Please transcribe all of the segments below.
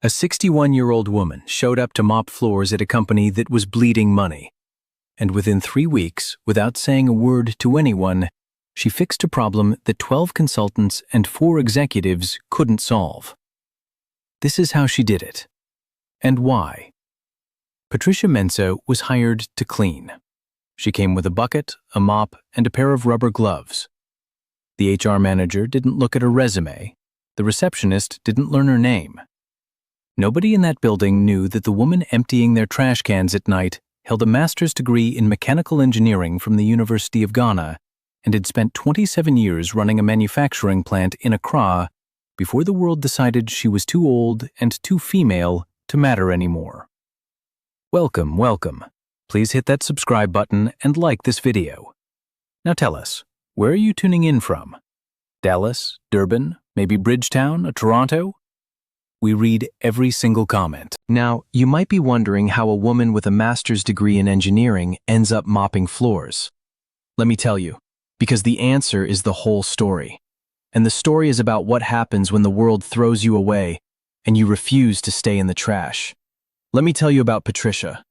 A 61-year-old woman showed up to mop floors at a company that was bleeding money. And within 3 weeks, without saying a word to anyone, she fixed a problem that 12 consultants and 4 executives couldn't solve. This is how she did it. And why? Patricia Menso was hired to clean. She came with a bucket, a mop, and a pair of rubber gloves. The HR manager didn't look at her resume. The receptionist didn't learn her name. Nobody in that building knew that the woman emptying their trash cans at night held a master's degree in mechanical engineering from the University of Ghana and had spent 27 years running a manufacturing plant in Accra before the world decided she was too old and too female to matter anymore. Welcome, welcome. Please hit that subscribe button and like this video. Now tell us, where are you tuning in from? Dallas, Durban, maybe Bridgetown, or Toronto? We read every single comment. Now, you might be wondering how a woman with a master's degree in engineering ends up mopping floors. Let me tell you, because the answer is the whole story. And the story is about what happens when the world throws you away and you refuse to stay in the trash. Let me tell you about Patricia.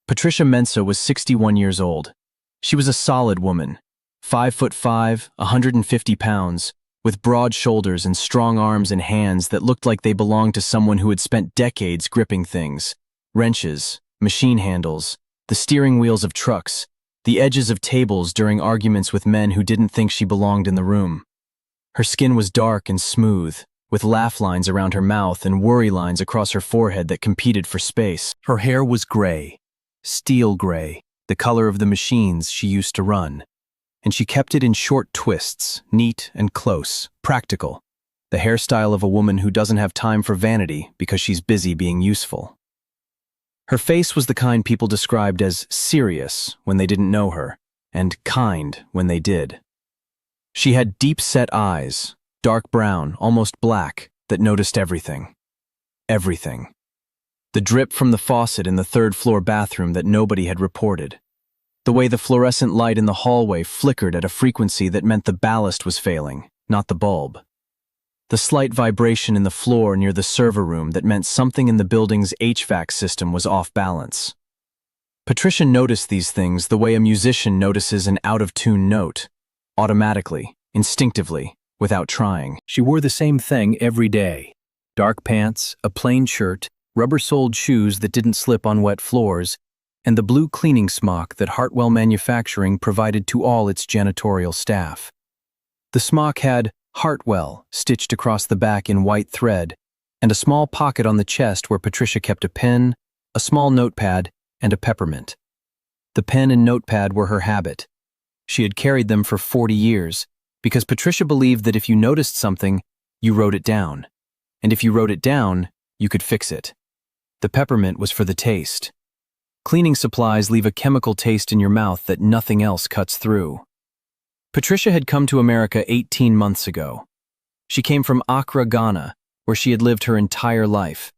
Patricia Menso was 61 years old. She was a solid woman, 5'5", 150 pounds, with broad shoulders and strong arms and hands that looked like they belonged to someone who had spent decades gripping things: wrenches, machine handles, the steering wheels of trucks, the edges of tables during arguments with men who didn't think she belonged in the room. Her skin was dark and smooth, with laugh lines around her mouth and worry lines across her forehead that competed for space. Her hair was gray, steel gray, the color of the machines she used to run. And she kept it in short twists, neat and close, practical, the hairstyle of a woman who doesn't have time for vanity because she's busy being useful. Her face was the kind people described as serious when they didn't know her, and kind when they did. She had deep-set eyes, dark brown, almost black, that noticed everything. Everything. The drip from the faucet in the third-floor bathroom that nobody had reported. The way the fluorescent light in the hallway flickered at a frequency that meant the ballast was failing, not the bulb. The slight vibration in the floor near the server room that meant something in the building's HVAC system was off balance. Patricia noticed these things the way a musician notices an out-of-tune note, automatically, instinctively, without trying. She wore the same thing every day: dark pants, a plain shirt, rubber-soled shoes that didn't slip on wet floors, and the blue cleaning smock that Hartwell Manufacturing provided to all its janitorial staff. The smock had Hartwell stitched across the back in white thread, and a small pocket on the chest where Patricia kept a pen, a small notepad, and a peppermint. The pen and notepad were her habit. She had carried them for 40 years, because Patricia believed that if you noticed something, you wrote it down. And if you wrote it down, you could fix it. The peppermint was for the taste. Cleaning supplies leave a chemical taste in your mouth that nothing else cuts through. Patricia had come to America 18 months ago. She came from Accra, Ghana, where she had lived her entire life.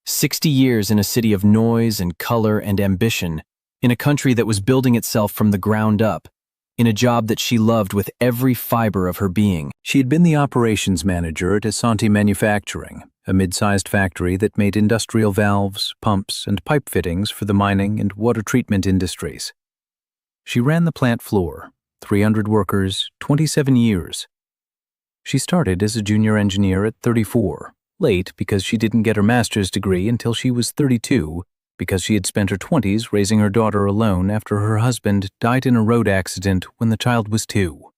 60 years in a city of noise and color and ambition, in a country that was building itself from the ground up, in a job that she loved with every fiber of her being. She had been the operations manager at Asante Manufacturing, a mid-sized factory that made industrial valves, pumps, and pipe fittings for the mining and water treatment industries. She ran the plant floor, 300 workers, 27 years. She started as a junior engineer at 34, late because she didn't get her master's degree until she was 32, because she had spent her 20s raising her daughter alone after her husband died in a road accident when the child was 2.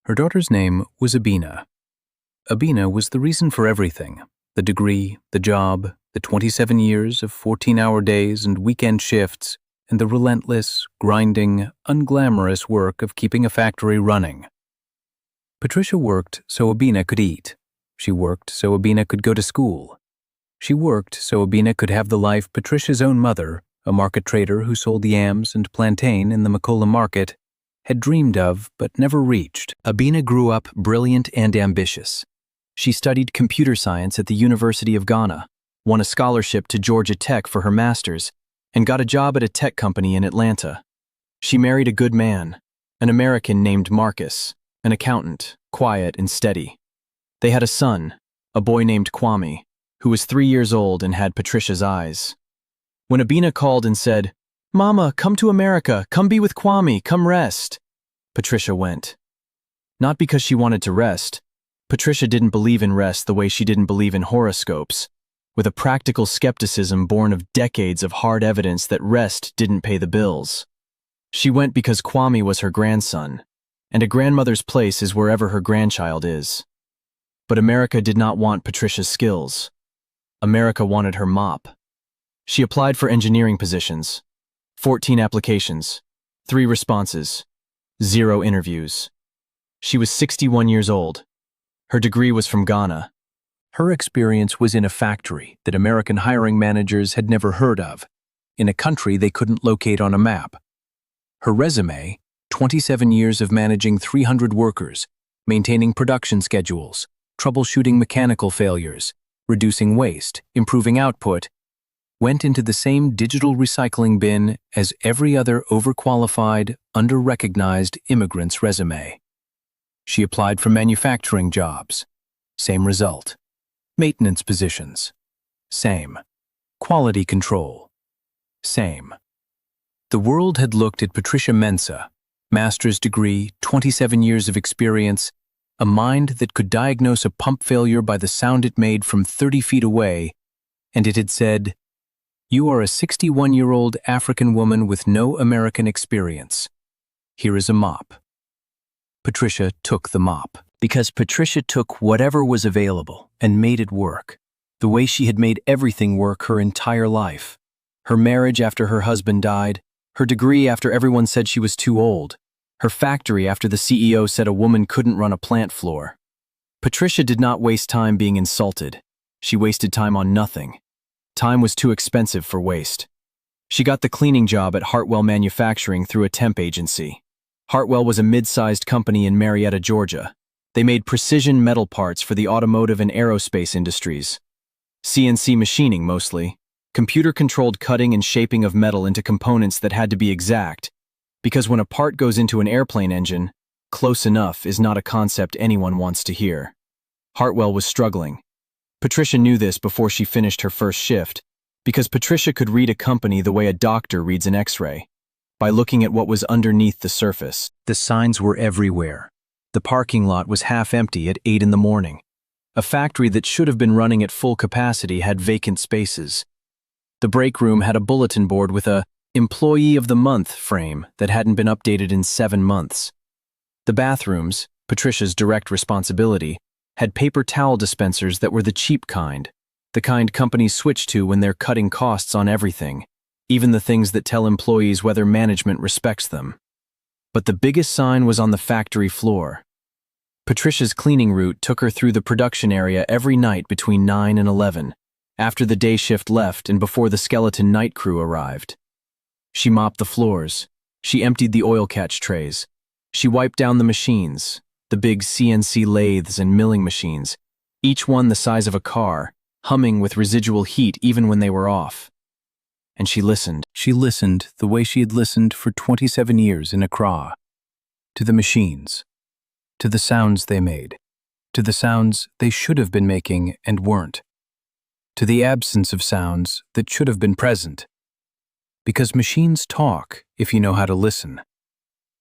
Her daughter's name was Abina. Abina was the reason for everything: the degree, the job, the 27 years of 14-hour days and weekend shifts, and the relentless, grinding, unglamorous work of keeping a factory running. Patricia worked so Abina could eat. She worked so Abina could go to school. She worked so Abina could have the life Patricia's own mother, a market trader who sold yams and plantain in the Makola market, had dreamed of but never reached. Abina grew up brilliant and ambitious. She studied computer science at the University of Ghana, won a scholarship to Georgia Tech for her master's, and got a job at a tech company in Atlanta. She married a good man, an American named Marcus, an accountant, quiet and steady. They had a son, a boy named Kwame, who was 3 years old and had Patricia's eyes. When Abina called and said, "Mama, come to America, come be with Kwame, come rest," Patricia went. Not because she wanted to rest. Patricia didn't believe in rest the way she didn't believe in horoscopes, with a practical skepticism born of decades of hard evidence that rest didn't pay the bills. She went because Kwame was her grandson, and a grandmother's place is wherever her grandchild is. But America did not want Patricia's skills. America wanted her mop. She applied for engineering positions. 14 applications, 3 responses, 0 interviews. She was 61 years old. Her degree was from Ghana. Her experience was in a factory that American hiring managers had never heard of, in a country they couldn't locate on a map. Her resume, 27 years of managing 300 workers, maintaining production schedules, troubleshooting mechanical failures, reducing waste, improving output, went into the same digital recycling bin as every other overqualified, under-recognized immigrant's resume. She applied for manufacturing jobs. Same result. Maintenance positions. Same. Quality control. Same. The world had looked at Patricia Mensah, master's degree, 27 years of experience, a mind that could diagnose a pump failure by the sound it made from 30 feet away, and it had said, "You are a 61-year-old African woman with no American experience. Here is a mop." Patricia took the mop, because Patricia took whatever was available and made it work, the way she had made everything work her entire life. Her marriage after her husband died, her degree after everyone said she was too old, her factory after the CEO said a woman couldn't run a plant floor. Patricia did not waste time being insulted. She wasted time on nothing. Time was too expensive for waste. She got the cleaning job at Hartwell Manufacturing through a temp agency. Hartwell was a mid-sized company in Marietta, Georgia. They made precision metal parts for the automotive and aerospace industries. CNC machining mostly, computer-controlled cutting and shaping of metal into components that had to be exact, because when a part goes into an airplane engine, close enough is not a concept anyone wants to hear. Hartwell was struggling. Patricia knew this before she finished her first shift, because Patricia could read a company the way a doctor reads an X-ray, by looking at what was underneath the surface. The signs were everywhere. The parking lot was half empty at 8 in the morning. A factory that should have been running at full capacity had vacant spaces. The break room had a bulletin board with a "Employee of the Month" frame that hadn't been updated in 7 months. The bathrooms, Patricia's direct responsibility, had paper towel dispensers that were the cheap kind, the kind companies switch to when they're cutting costs on everything, even the things that tell employees whether management respects them. But the biggest sign was on the factory floor. Patricia's cleaning route took her through the production area every night between 9 and 11, after the day shift left and before the skeleton night crew arrived. She mopped the floors. She emptied the oil catch trays. She wiped down the machines, the big CNC lathes and milling machines, each one the size of a car, humming with residual heat even when they were off. And she listened. She listened the way she had listened for 27 years in Accra, to the machines, to the sounds they made, to the sounds they should have been making and weren't, to the absence of sounds that should have been present. Because machines talk if you know how to listen.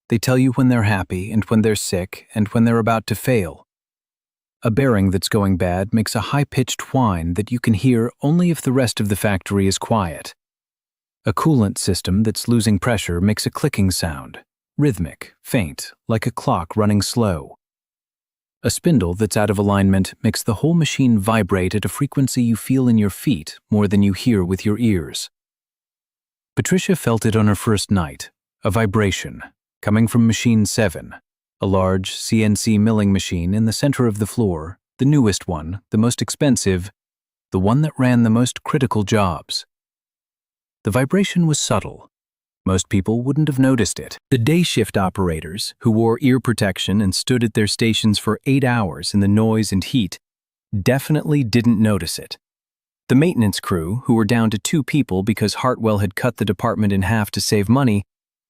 They tell you when they're happy and when they're sick and when they're about to fail. A bearing that's going bad makes a high-pitched whine that you can hear only if the rest of the factory is quiet. A coolant system that's losing pressure makes a clicking sound, rhythmic, faint, like a clock running slow. A spindle that's out of alignment makes the whole machine vibrate at a frequency you feel in your feet more than you hear with your ears. Patricia felt it on her first night, a vibration, coming from Machine 7, a large CNC milling machine in the center of the floor, the newest one, the most expensive, the one that ran the most critical jobs. The vibration was subtle. Most people wouldn't have noticed it. The day shift operators, who wore ear protection and stood at their stations for 8 hours in the noise and heat, definitely didn't notice it. The maintenance crew, who were down to 2 people because Hartwell had cut the department in half to save money,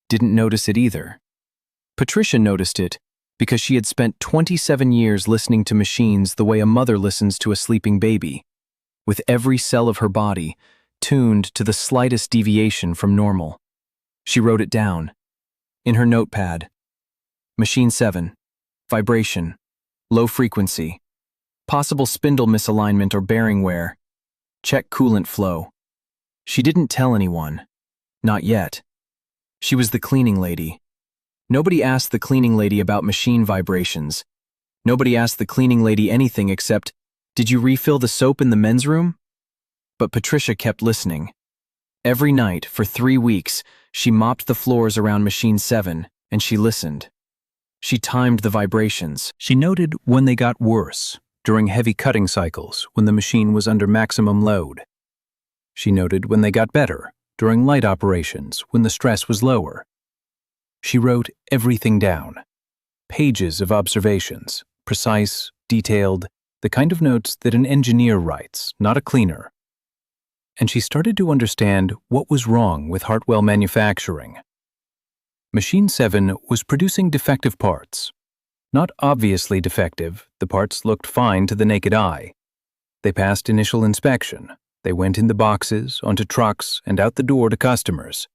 didn't notice it either. Patricia noticed it because she had spent 27 years listening to machines the way a mother listens to a sleeping baby. with every cell of her body tuned to the slightest deviation from normal. She wrote it down. In her notepad. Machine 7. Vibration. Low frequency. Possible spindle misalignment or bearing wear. Check coolant flow. She didn't tell anyone. Not yet. She was the cleaning lady. Nobody asked the cleaning lady about machine vibrations. Nobody asked the cleaning lady anything except, "Did you refill the soap in the men's room?" But Patricia kept listening. Every night, for 3 weeks, she mopped the floors around Machine 7, and she listened. She timed the vibrations. She noted when they got worse, during heavy cutting cycles, when the machine was under maximum load. She noted when they got better, during light operations, when the stress was lower. She wrote everything down. Pages of observations, precise, detailed, the kind of notes that an engineer writes, not a cleaner. And she started to understand what was wrong with Hartwell Manufacturing. Machine 7 was producing defective parts. Not obviously defective, the parts looked fine to the naked eye. They passed initial inspection. They went in the boxes, onto trucks, and out the door to customers.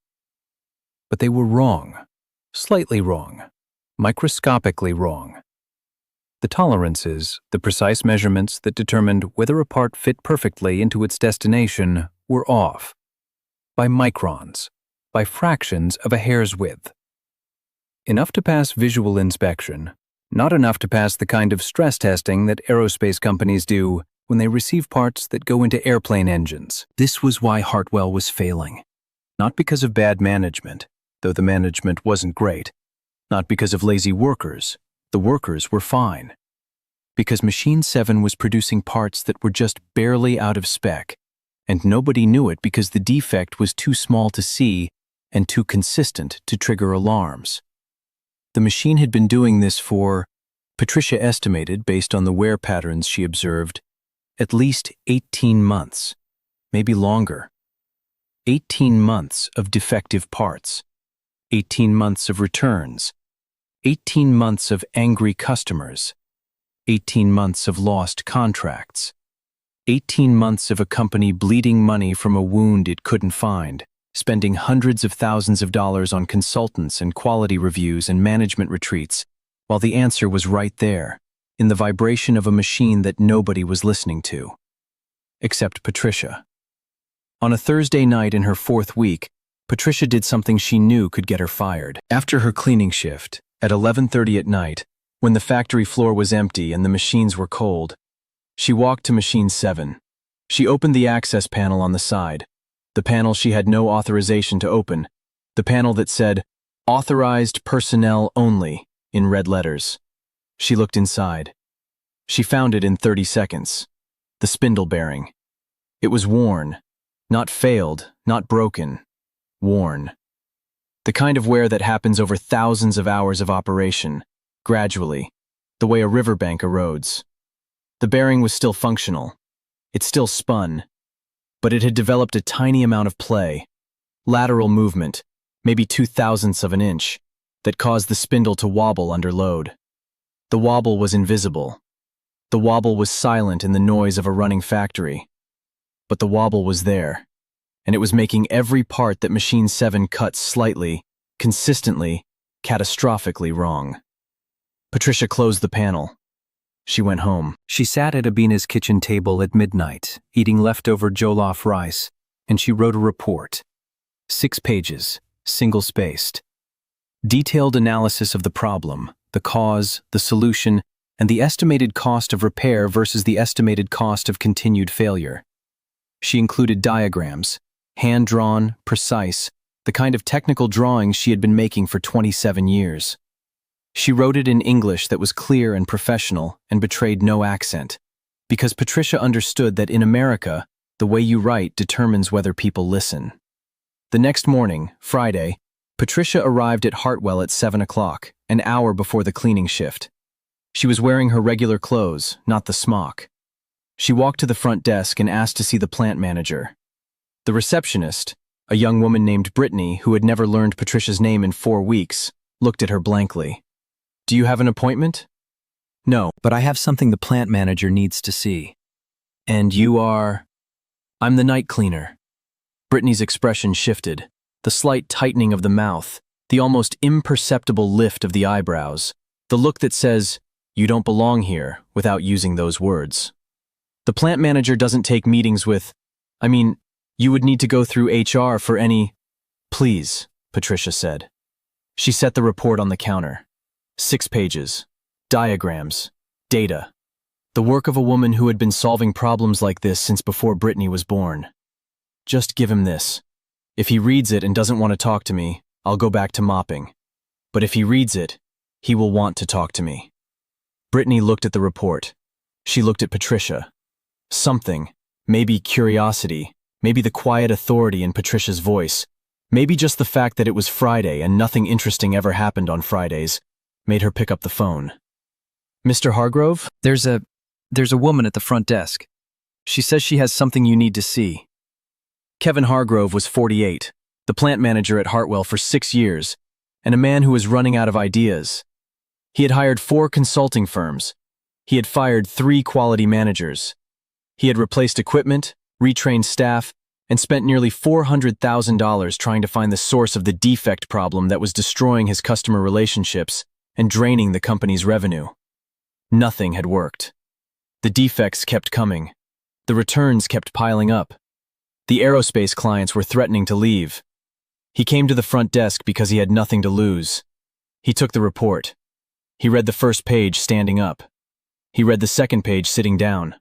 But they were wrong. Slightly wrong. Microscopically wrong. The tolerances, the precise measurements that determined whether a part fit perfectly into its destination, were off. By microns. By fractions of a hair's width. Enough to pass visual inspection, not enough to pass the kind of stress testing that aerospace companies do when they receive parts that go into airplane engines. This was why Hartwell was failing. Not because of bad management, though the management wasn't great. Not because of lazy workers. The workers were fine. Because Machine 7 was producing parts that were just barely out of spec, and nobody knew it because the defect was too small to see and too consistent to trigger alarms. The machine had been doing this for, Patricia estimated based on the wear patterns she observed, at least 18 months, maybe longer. 18 months of defective parts. 18 months of returns. 18 months of angry customers. 18 months of lost contracts. 18 months of a company bleeding money from a wound it couldn't find, spending hundreds of thousands of dollars on consultants and quality reviews and management retreats, while the answer was right there, in the vibration of a machine that nobody was listening to. Except Patricia. On a Thursday night in her 4th week, Patricia did something she knew could get her fired. After her cleaning shift, at 11:30 at night, when the factory floor was empty and the machines were cold, she walked to Machine 7. She opened the access panel on the side, the panel she had no authorization to open, the panel that said, "Authorized personnel only," in red letters. She looked inside. She found it in 30 seconds. The spindle bearing. It was worn. Not failed, not broken. Worn. The kind of wear that happens over thousands of hours of operation, gradually, the way a riverbank erodes. The bearing was still functional. It still spun. But it had developed a tiny amount of play, lateral movement, maybe 2/1000ths of an inch, that caused the spindle to wobble under load. The wobble was invisible. The wobble was silent in the noise of a running factory. But the wobble was there, and it was making every part that Machine 7 cut slightly, consistently, catastrophically wrong. Patricia closed the panel. She went home. She sat at Abina's kitchen table at midnight, eating leftover jollof rice, and she wrote a report. 6 pages, single-spaced. Detailed analysis of the problem, the cause, the solution, and the estimated cost of repair versus the estimated cost of continued failure. She included diagrams, hand-drawn, precise, the kind of technical drawings she had been making for 27 years. She wrote it in English that was clear and professional and betrayed no accent, because Patricia understood that in America, the way you write determines whether people listen. The next morning, Friday, Patricia arrived at Hartwell at 7 o'clock, an hour before the cleaning shift. She was wearing her regular clothes, not the smock. She walked to the front desk and asked to see the plant manager. The receptionist, a young woman named Brittany who had never learned Patricia's name in 4 weeks, looked at her blankly. "Do you have an appointment?" "No, but I have something the plant manager needs to see." "And you are?" I'm the night cleaner. Brittany's expression shifted, the slight tightening of the mouth, the almost imperceptible lift of the eyebrows, the look that says, "You don't belong here," without using those words. The plant manager doesn't take meetings with, you would need to go through HR for any. Please, Patricia said. She set the report on the counter. 6 pages. Diagrams. Data. The work of a woman who had been solving problems like this since before Brittany was born. Just give him this. If he reads it and doesn't want to talk to me, I'll go back to mopping. But if he reads it, he will want to talk to me. Brittany looked at the report. She looked at Patricia. Something, maybe curiosity, maybe the quiet authority in Patricia's voice, maybe just the fact that it was Friday and nothing interesting ever happened on Fridays, made her pick up the phone. Mr. Hargrove? There's a woman at the front desk. She says she has something you need to see. Kevin Hargrove was 48, the plant manager at Hartwell for 6 years, and a man who was running out of ideas. He had hired 4 consulting firms. He had fired 3 quality managers. He had replaced equipment, retrained staff, and spent nearly $400,000 trying to find the source of the defect problem that was destroying his customer relationships and draining the company's revenue. Nothing had worked. The defects kept coming. The returns kept piling up. The aerospace clients were threatening to leave. He came to the front desk because he had nothing to lose. He took the report. He read the first page standing up. He read the second page sitting down.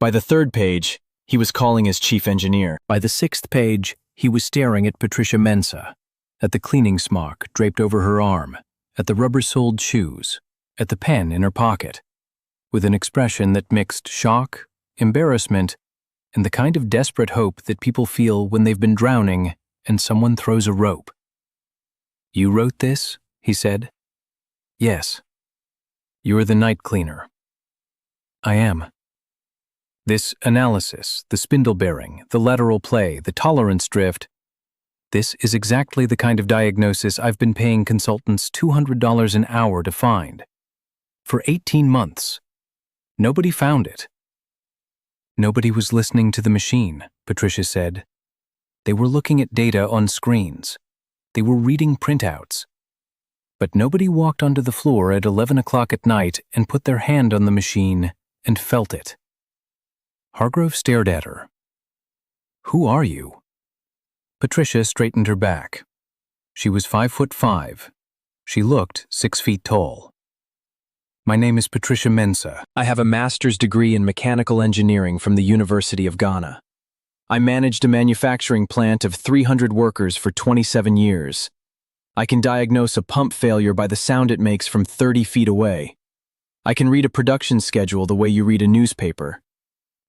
By the third page, he was calling his chief engineer. By the 6th page, he was staring at Patricia Mensah, at the cleaning smock draped over her arm, at the rubber-soled shoes, at the pen in her pocket, with an expression that mixed shock, embarrassment, and the kind of desperate hope that people feel when they've been drowning and someone throws a rope. "You wrote this?" he said. "Yes." "You're the night cleaner." "I am." "This analysis, the spindle bearing, the lateral play, the tolerance drift, this is exactly the kind of diagnosis I've been paying consultants $200 an hour to find. For 18 months. Nobody found it." "Nobody was listening to the machine," Patricia said. "They were looking at data on screens. They were reading printouts. But nobody walked onto the floor at 11 o'clock at night and put their hand on the machine and felt it." Hargrove stared at her. "Who are you?" Patricia straightened her back. She was 5'5". She looked 6 feet tall. "My name is Patricia Mensah. I have a master's degree in mechanical engineering from the University of Ghana. I managed a manufacturing plant of 300 workers for 27 years. I can diagnose a pump failure by the sound it makes from 30 feet away. I can read a production schedule the way you read a newspaper.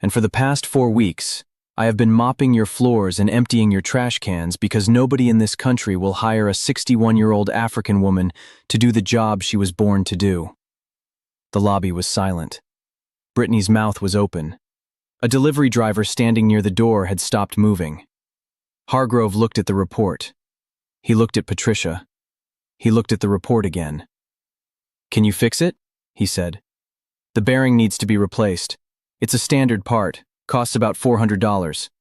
And for the past 4 weeks, I have been mopping your floors and emptying your trash cans because nobody in this country will hire a 61-year-old African woman to do the job she was born to do." The lobby was silent. Brittany's mouth was open. A delivery driver standing near the door had stopped moving. Hargrove looked at the report. He looked at Patricia. He looked at the report again. "Can you fix it?" he said. "The bearing needs to be replaced. It's a standard part, costs about $400.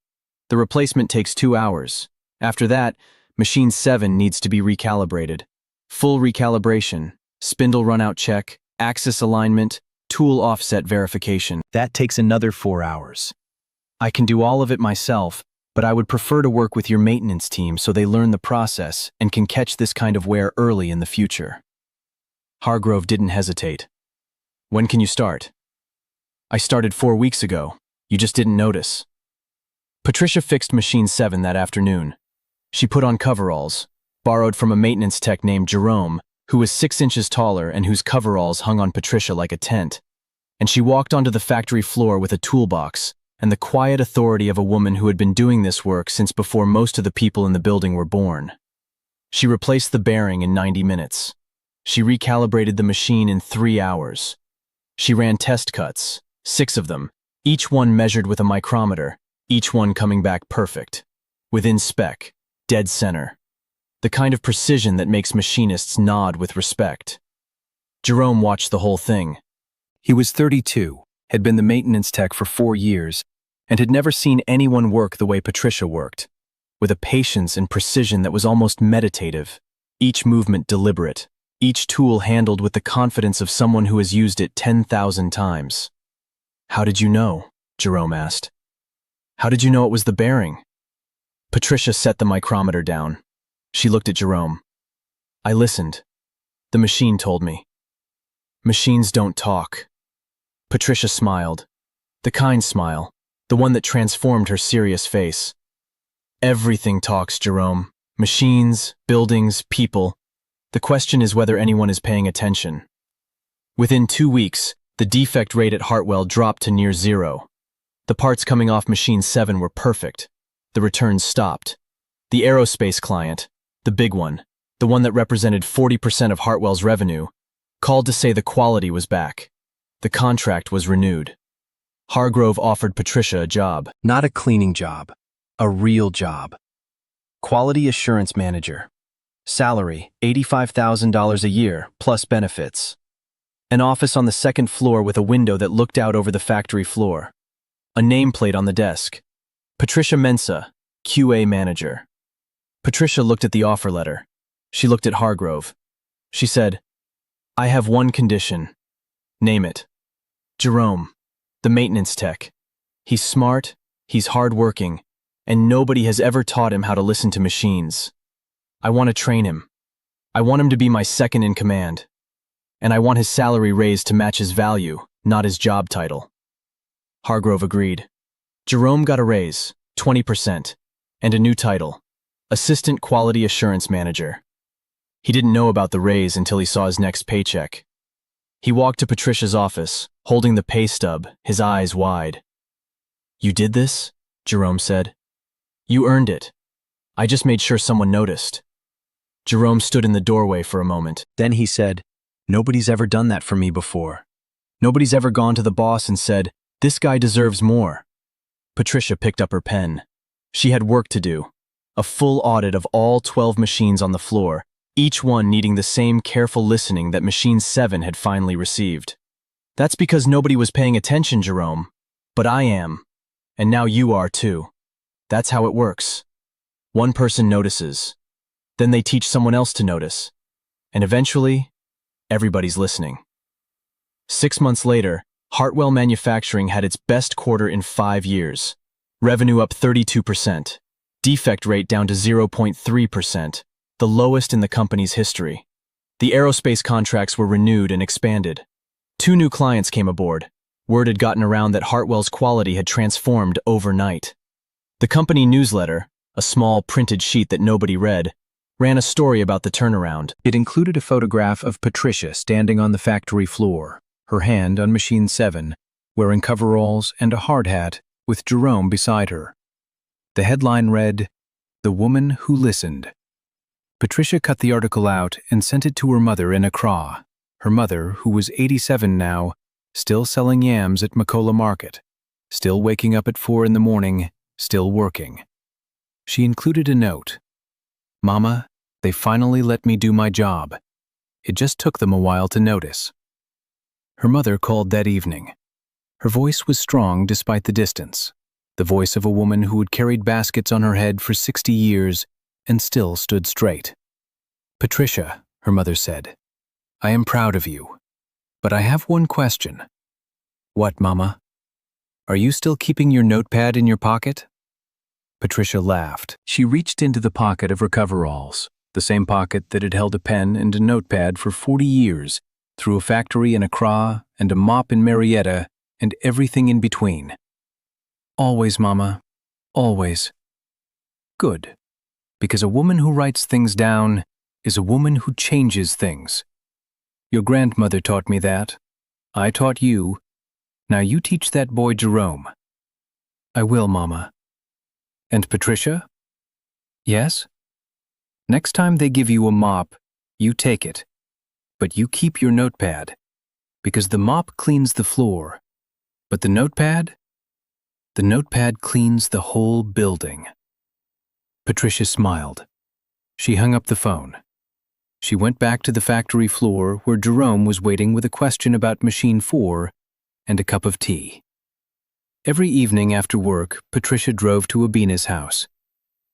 The replacement takes 2 hours. After that, machine 7 needs to be recalibrated. Full recalibration, spindle runout check, axis alignment, tool offset verification. That takes another 4 hours. I can do all of it myself, but I would prefer to work with your maintenance team so they learn the process and can catch this kind of wear early in the future." Hargrove didn't hesitate. "When can you start?" "I started 4 weeks ago. You just didn't notice." Patricia fixed machine 7 that afternoon. She put on coveralls, borrowed from a maintenance tech named Jerome, who was 6 inches taller and whose coveralls hung on Patricia like a tent. And she walked onto the factory floor with a toolbox and the quiet authority of a woman who had been doing this work since before most of the people in the building were born. She replaced the bearing in 90 minutes. She recalibrated the machine in 3 hours. She ran test cuts, 6 of them, each one measured with a micrometer, each one coming back perfect. Within spec, dead center. The kind of precision that makes machinists nod with respect. Jerome watched the whole thing. He was 32, had been the maintenance tech for 4 years, and had never seen anyone work the way Patricia worked, with a patience and precision that was almost meditative, each movement deliberate, each tool handled with the confidence of someone who has used it 10,000 times. "How did you know?" Jerome asked. "How did you know it was the bearing?" Patricia set the micrometer down. She looked at Jerome. "I listened. The machine told me." "Machines don't talk." Patricia smiled. The kind smile, the one that transformed her serious face. "Everything talks, Jerome. Machines, buildings, people. The question is whether anyone is paying attention." Within 2 weeks, the defect rate at Hartwell dropped to near zero. The parts coming off Machine 7 were perfect. The returns stopped. The aerospace client, the big one, the one that represented 40% of Hartwell's revenue, called to say the quality was back. The contract was renewed. Hargrove offered Patricia a job. Not a cleaning job, a real job. Quality Assurance Manager. Salary, $85,000 a year, plus benefits. An office on the second floor with a window that looked out over the factory floor. A nameplate on the desk. Patricia Mensa, QA Manager. Patricia looked at the offer letter. She looked at Hargrove. She said, "I have one condition." "Name it." "Jerome, the maintenance tech. He's smart, he's hardworking, and nobody has ever taught him how to listen to machines. I want to train him. I want him to be my second in command. And I want his salary raised to match his value, not his job title." Hargrove agreed. Jerome got a raise, 20%, and a new title, Assistant Quality Assurance Manager. He didn't know about the raise until he saw his next paycheck. He walked to Patricia's office, holding the pay stub, his eyes wide. "You did this?" Jerome said. "You earned it. I just made sure someone noticed." Jerome stood in the doorway for a moment. Then he said, "Nobody's ever done that for me before. Nobody's ever gone to the boss and said, 'This guy deserves more.'" Patricia picked up her pen. She had work to do. A full audit of all 12 machines on the floor, each one needing the same careful listening that Machine 7 had finally received. "That's because nobody was paying attention, Jerome. But I am. And now you are too. That's how it works. One person notices. Then they teach someone else to notice. And eventually, everybody's listening." 6 months later, Hartwell Manufacturing had its best quarter in 5 years. Revenue up 32%. Defect rate down to 0.3%, the lowest in the company's history. The aerospace contracts were renewed and expanded. 2 new clients came aboard. Word had gotten around that Hartwell's quality had transformed overnight. The company newsletter, a small printed sheet that nobody read, ran a story about the turnaround. It included a photograph of Patricia standing on the factory floor, her hand on Machine 7, wearing coveralls and a hard hat, with Jerome beside her. The headline read, "The Woman Who Listened." Patricia cut the article out and sent it to her mother in Accra, her mother, who was 87 now, still selling yams at Makola Market, still waking up at 4 in the morning, still working. She included a note. "Mama, they finally let me do my job. It just took them a while to notice." Her mother called that evening. Her voice was strong despite the distance, the voice of a woman who had carried baskets on her head for 60 years and still stood straight. "Patricia," her mother said, "I am proud of you, but I have one question." "What, Mama? Are you still keeping your notepad in your pocket?" Patricia laughed. She reached into the pocket of her coveralls, the same pocket that had held a pen and a notepad for 40 years, through a factory in Accra and a mop in Marietta and everything in between. "Always, Mama. Always." "Good. Because a woman who writes things down is a woman who changes things. Your grandmother taught me that. I taught you. Now you teach that boy Jerome." "I will, Mama." "And Patricia?" "Yes?" "Next time they give you a mop, you take it. But you keep your notepad, because the mop cleans the floor. But the notepad? The notepad cleans the whole building." Patricia smiled. She hung up the phone. She went back to the factory floor where Jerome was waiting with a question about Machine 4 and a cup of tea. Every evening after work, Patricia drove to Abina's house.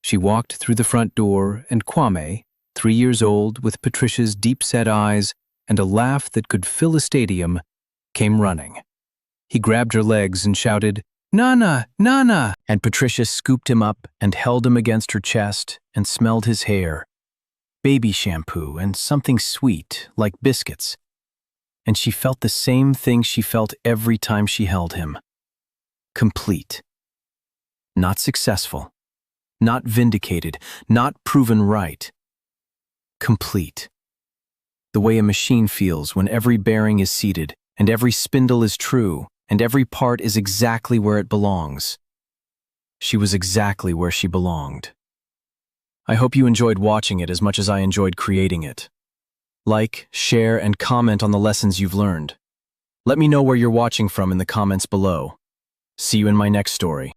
She walked through the front door, and Kwame, 3 years old, with Patricia's deep-set eyes and a laugh that could fill a stadium, came running. He grabbed her legs and shouted, "Nana, Nana!" And Patricia scooped him up and held him against her chest and smelled his hair, baby shampoo and something sweet, like biscuits. And she felt the same thing she felt every time she held him. Complete. Not successful. Not vindicated. Not proven right. Complete. The way a machine feels when every bearing is seated, and every spindle is true, and every part is exactly where it belongs. She was exactly where she belonged. I hope you enjoyed watching it as much as I enjoyed creating it. Like, share, and comment on the lessons you've learned. Let me know where you're watching from in the comments below. See you in my next story.